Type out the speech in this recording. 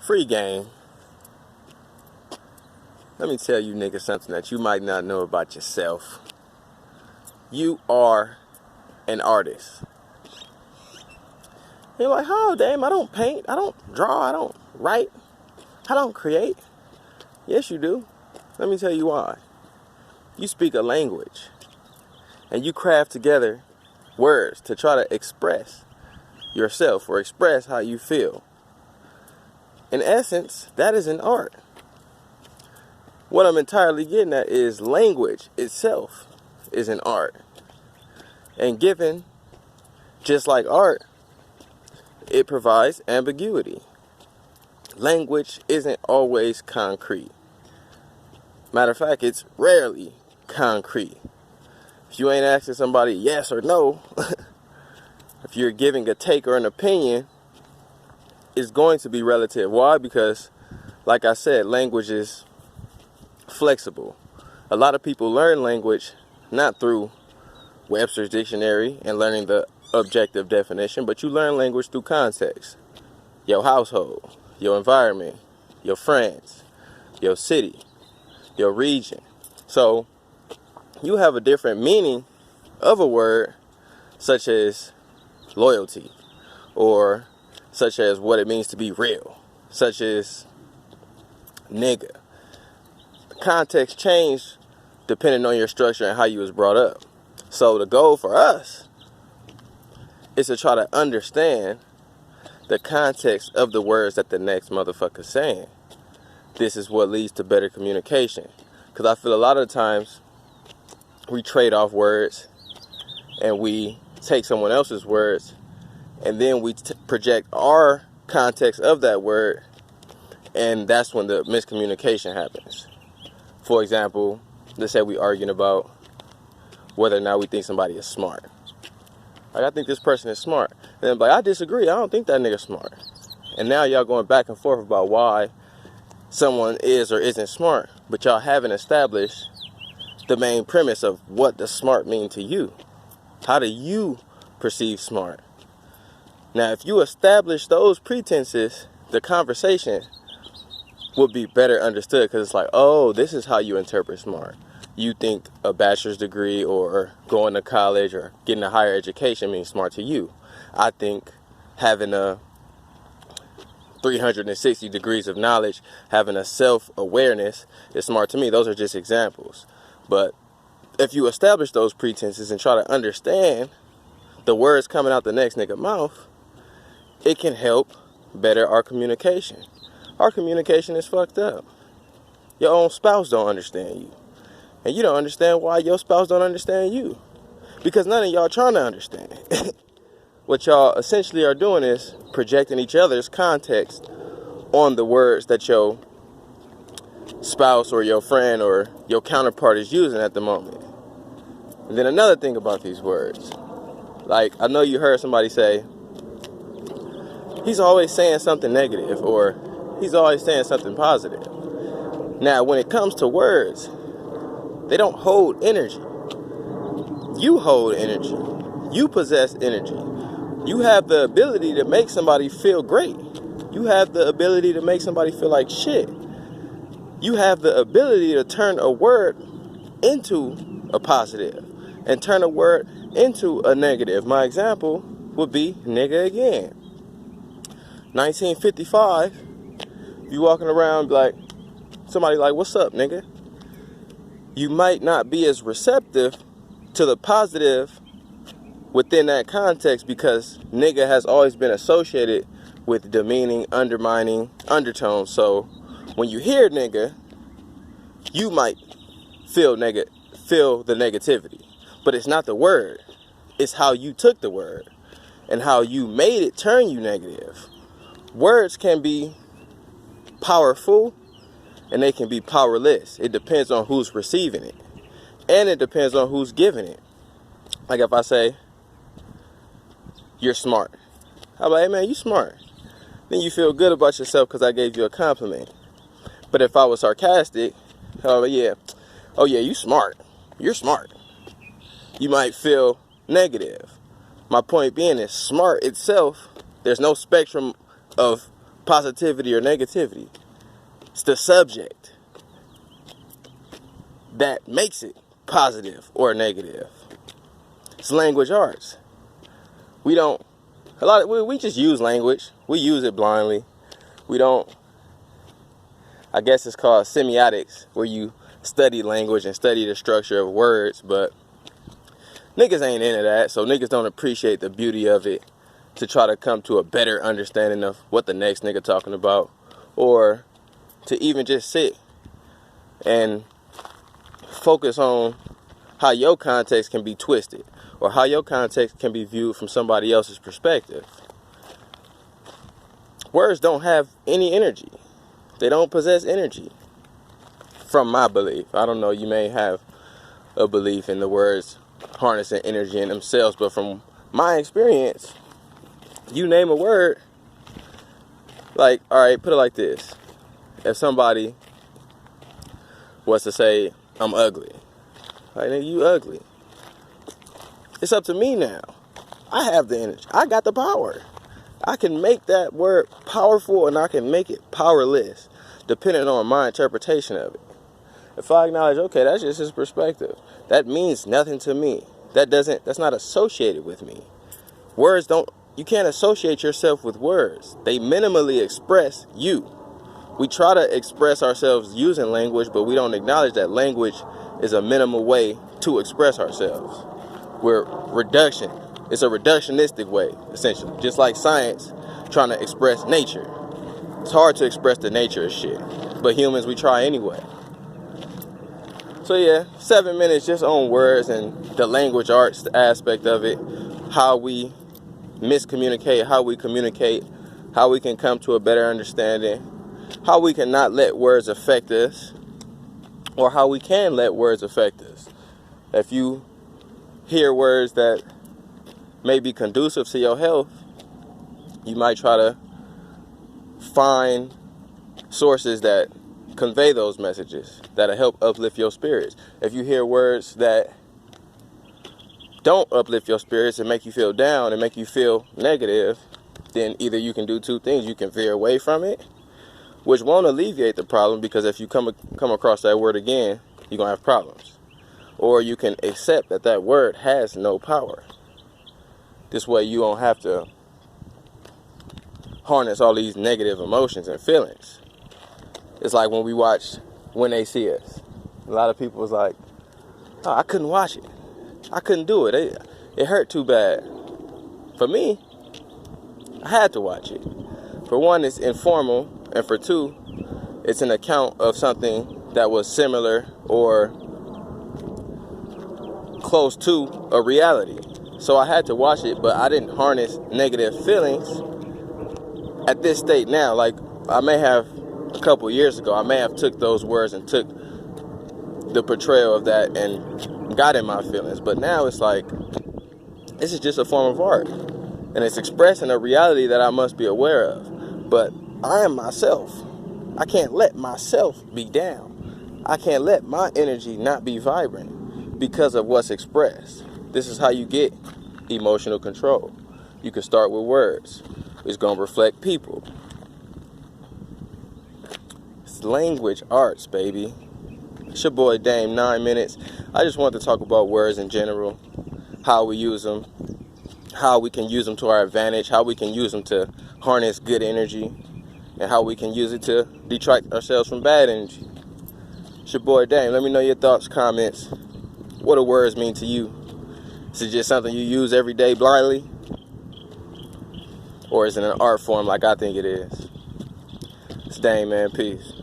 Free game. Let me tell you niggas something that you might not know about yourself. You are an artist. You're like, oh damn, I don't paint, I don't draw, I don't write, I don't create. Yes you do. Let me tell you why. You speak a language and you craft together words to try to express yourself or express how you feel. In essence, that is an art. What I'm entirely getting at is language itself is an art. And given, just like art, it provides ambiguity. Language isn't always concrete. Matter of fact, it's rarely concrete. If you ain't asking somebody yes or no, if you're giving a take or an opinion, it's going to be relative. Why? Because, like I said, language is flexible. A lot of people learn language not through Webster's dictionary and learning the objective definition, but you learn language through context. Your household, your environment, your friends, your city, your region. So you have a different meaning of a word, such as loyalty, or such as what it means to be real, such as nigga. Context changed depending on your structure and how you was brought up. So the goal for us is to try to understand the context of the words that the next motherfucker's saying. This is what leads to better communication. Because I feel a lot of times we trade off words and we take someone else's words and then we project our context of that word, and that's when the miscommunication happens. For example, let's say we arguing about whether or not we think somebody is smart. Like, I think this person is smart. And then like, I disagree. I don't think that nigga's smart. And now y'all going back and forth about why someone is or isn't smart, but y'all haven't established the main premise of what does smart mean to you. How do you perceive smart? Now, if you establish those pretenses, the conversation would be better understood, because it's like, oh, this is how you interpret smart. You think a bachelor's degree or going to college or getting a higher education means smart to you. I think having a 360 degrees of knowledge, having a self-awareness is smart to me. Those are just examples. But if you establish those pretenses and try to understand the words coming out the next nigga mouth, it can help better our communication. Our communication is fucked up. Your own spouse don't understand you. And you don't understand why your spouse don't understand you. Because none of y'all trying to understand. What y'all essentially are doing is projecting each other's context on the words that your spouse or your friend or your counterpart is using at the moment. And then another thing about these words. Like, I know you heard somebody say, he's always saying something negative, or he's always saying something positive. Now, when it comes to words, they don't hold energy. You hold energy. You possess energy. You have the ability to make somebody feel great. You have the ability to make somebody feel like shit. You have the ability to turn a word into a positive and turn a word into a negative. My example would be nigga again. 1955, you walking around like, somebody like, what's up, nigga? You might not be as receptive to the positive within that context, because nigga has always been associated with demeaning, undermining undertones. So when you hear nigga, you might feel the negativity. But it's not the word. It's how you took the word and how you made it turn you negative. Words can be powerful and they can be powerless. It depends on who's receiving it. And it depends on who's giving it. Like if I say, you're smart. I'm like, hey man, you smart. Then you feel good about yourself because I gave you a compliment. But if I was sarcastic, oh yeah, you smart. You're smart. You might feel negative. My point being is smart itself, there's no spectrum of positivity or negativity. It's the subject that makes it positive or negative. It's language arts. We just use language. We use it blindly. We don't, I guess it's called semiotics, where you study language and study the structure of words, but niggas ain't into that, so niggas don't appreciate the beauty of it to try to come to a better understanding of what the next nigga talking about, or to even just sit and focus on how your context can be twisted, or how your context can be viewed from somebody else's perspective. Words don't have any energy. They don't possess energy, from my belief. I don't know, you may have a belief in the words harnessing energy in themselves, but from my experience, you name a word, like, all right, put it like this. If somebody was to say, I'm ugly, like, nigga, you ugly. It's up to me now. I have the energy. I got the power. I can make that word powerful and I can make it powerless, depending on my interpretation of it. If I acknowledge, okay, that's just his perspective, that means nothing to me. That's not associated with me. You can't associate yourself with words. They minimally express you. We try to express ourselves using language, but we don't acknowledge that language is a minimal way to express ourselves. It's a reductionistic way, essentially. Just like science trying to express nature. It's hard to express the nature of shit, but humans, we try anyway. So yeah, 7 minutes just on words and the language arts aspect of it, how we miscommunicate, how we communicate, how we can come to a better understanding, how we can not let words affect us, or how we can let words affect us. If you hear words that may be conducive to your health, you might try to find sources that convey those messages that'll help uplift your spirits. If you hear words that don't uplift your spirits and make you feel down and make you feel negative, then either you can do two things. You can veer away from it, which won't alleviate the problem, because if you come across that word again, you're going to have problems. Or you can accept that word has no power. This way you don't have to harness all these negative emotions and feelings. It's like when we watch When They See Us. A lot of people was like, oh, I couldn't watch it. I couldn't do it. It hurt too bad. For me, I had to watch it. For one, it's informal. And for two, it's an account of something that was similar or close to a reality. So I had to watch it, but I didn't harness negative feelings at this state now. Like, I may have a couple years ago, I may have took those words and took the portrayal of that and got in my feelings. But now it's like, this is just a form of art. And it's expressing a reality that I must be aware of. But I am myself. I can't let myself be down. I can't let my energy not be vibrant because of what's expressed. This is how you get emotional control. You can start with words. It's going to reflect people. It's language arts, baby. It's your boy Dame, 9 minutes. I just wanted to talk about words in general, how we use them, how we can use them to our advantage, how we can use them to harness good energy, and how we can use it to detract ourselves from bad energy. It's your boy Dame. Let me know your thoughts, comments. What do words mean to you? Is it just something you use every day blindly? Or is it an art form like I think it is? It's Dame, man. Peace.